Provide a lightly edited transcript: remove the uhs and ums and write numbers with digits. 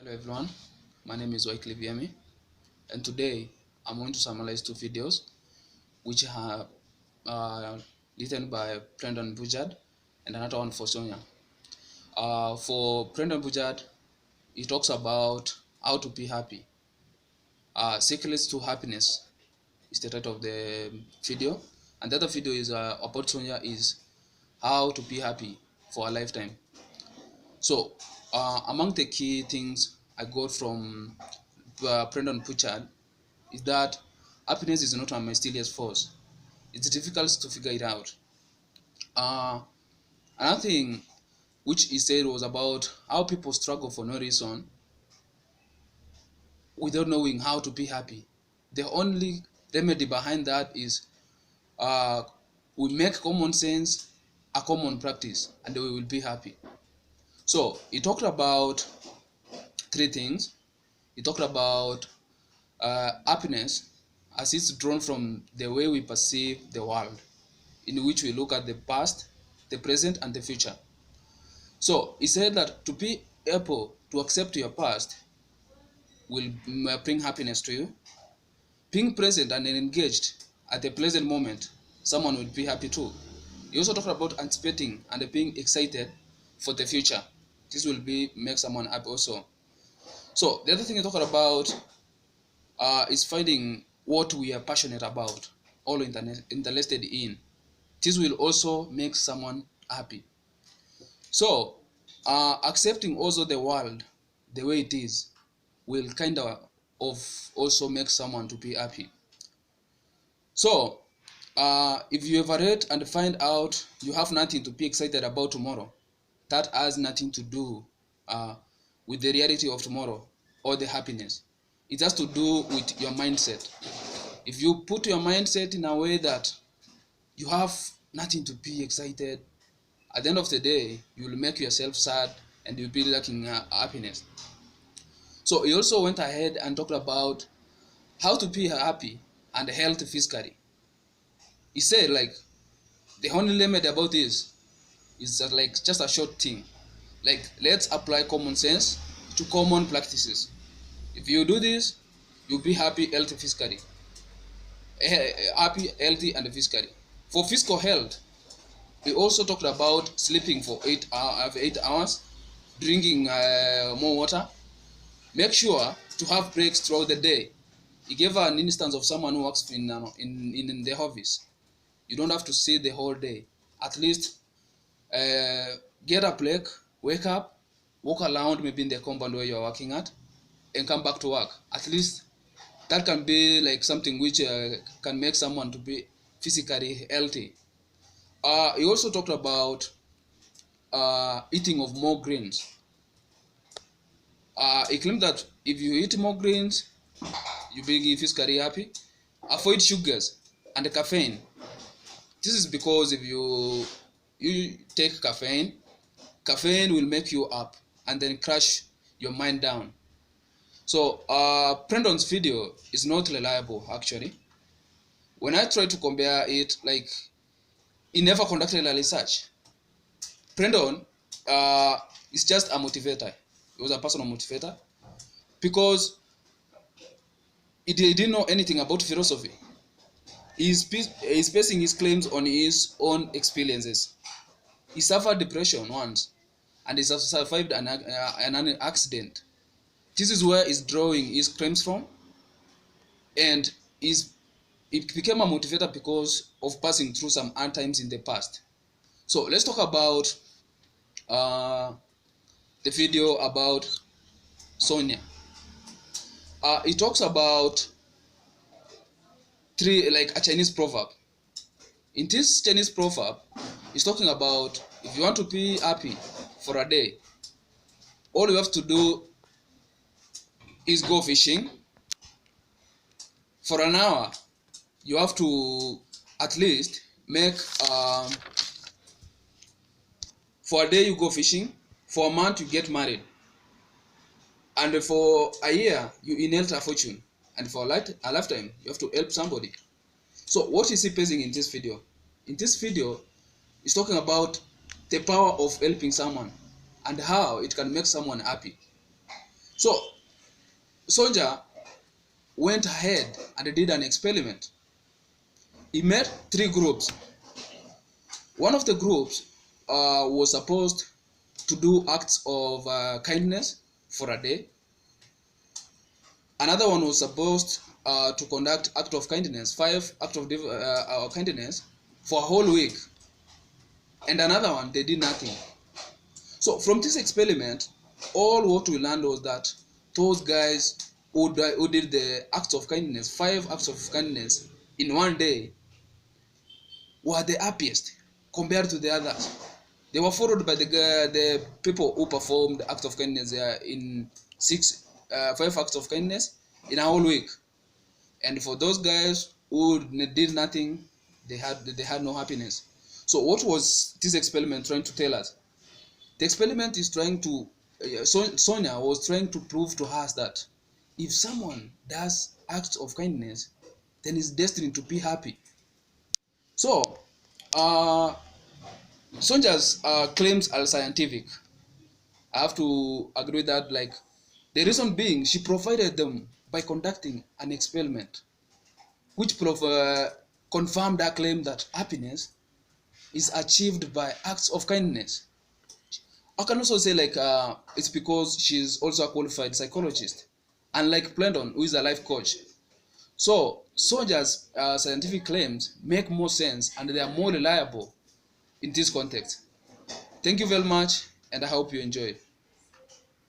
Hello everyone, my name is Wycliffe Yemi, and today I'm going to summarize two videos which are written by Brendan Bujard and another one for Sonia. For Brendan Bujard, he talks about how to be happy. Secrets to Happiness is the title of the video, and the other video is about Sonia is how to be happy for a lifetime. So, among the key things I got from Brendan Bujard is that happiness is not a mysterious force. It's difficult to figure it out. Uh, Another thing which he said was about how people struggle for no reason without knowing how to be happy. The only remedy behind that is uh, we make common sense a common practice and we will be happy. So he talked about three things. He talked about happiness as it's drawn from the way we perceive the world, in which we look at the past, the present, and the future. So he said that to be able to accept your past will bring happiness to you. Being present and engaged at the present moment, someone will be happy too. He also talked about anticipating and being excited for the future. This will make someone happy also. So the other thing he talked about is finding what we are passionate about, all interested in. This will also make someone happy. So, accepting also the world the way it is will kind of also make someone to be happy. So, if you evaluate and find out you have nothing to be excited about tomorrow, that has nothing to do with the reality of tomorrow or the happiness. It has to do with your mindset. If you put your mindset in a way that you have nothing to be excited, at the end of the day, you will make yourself sad and you'll be lacking happiness. So he also went ahead and talked about how to be happy and healthy physically. He said like the only limit about this is that like just a short thing. Like let's apply common sense to common practices. If you do this, you'll be happy, healthy physically. Happy, healthy, and physically. For physical health, we also talked about sleeping for 8 hours, drinking more water. Make sure to have breaks throughout the day. He gave an instance of someone who works in the office. You don't have to sit the whole day. At least get a break, wake up, walk around maybe in the compound where you're working at, and come back to work. At least that can be like something which can make someone to be physically healthy. He also talked about eating of more greens. He claimed that if you eat more greens, you be physically happy. Avoid sugars and caffeine. This is because if you take caffeine, caffeine will make you up and then crash your mind down. So Brendan's video is not reliable actually. When I try to compare it, like he never conducted a research. Brendan is just a motivator. He was a personal motivator because he didn't know anything about philosophy. He's basing his claims on his own experiences. He suffered depression once and he survived an accident. This is where he's drawing his claims from, and he became a motivator because of passing through some hard times in the past. So let's talk about the video about Sonia. He talks about a Chinese proverb. In this Chinese proverb, he's talking about if you want to be happy for a day, all you have to do is go fishing. For an hour, you have to at least make for a day you go fishing, for a month you get married, and for a year you inherit a fortune, and for a lifetime you have to help somebody. So what is he basing in this video? In this video, he's talking about the power of helping someone and how it can make someone happy. So Sonja went ahead and did an experiment. He made three groups. One of the groups was supposed to do acts of kindness for a day. Another one was supposed to conduct act of kindness, 5 acts of kindness for a whole week. And another one, they did nothing. So from this experiment, all what we learned was that those guys who did the acts of kindness, 5 acts of kindness in one day, were the happiest compared to the others. They were followed by the people who performed acts of kindness in 5 acts of kindness in a whole week. And for those guys who did nothing, they had no happiness. So what was this experiment trying to tell us? The experiment is trying to Sonia was trying to prove to us that if someone does acts of kindness, then he's destined to be happy. So Sonja's claims are scientific. I have to agree with that. Like, the reason being, she provided them by conducting an experiment, which confirmed her claim that happiness is achieved by acts of kindness. I can also say it's because she's also a qualified psychologist, unlike Plendon, who is a life coach. So Sonja's scientific claims make more sense and they are more reliable in this context. Thank you very much, and I hope you enjoy.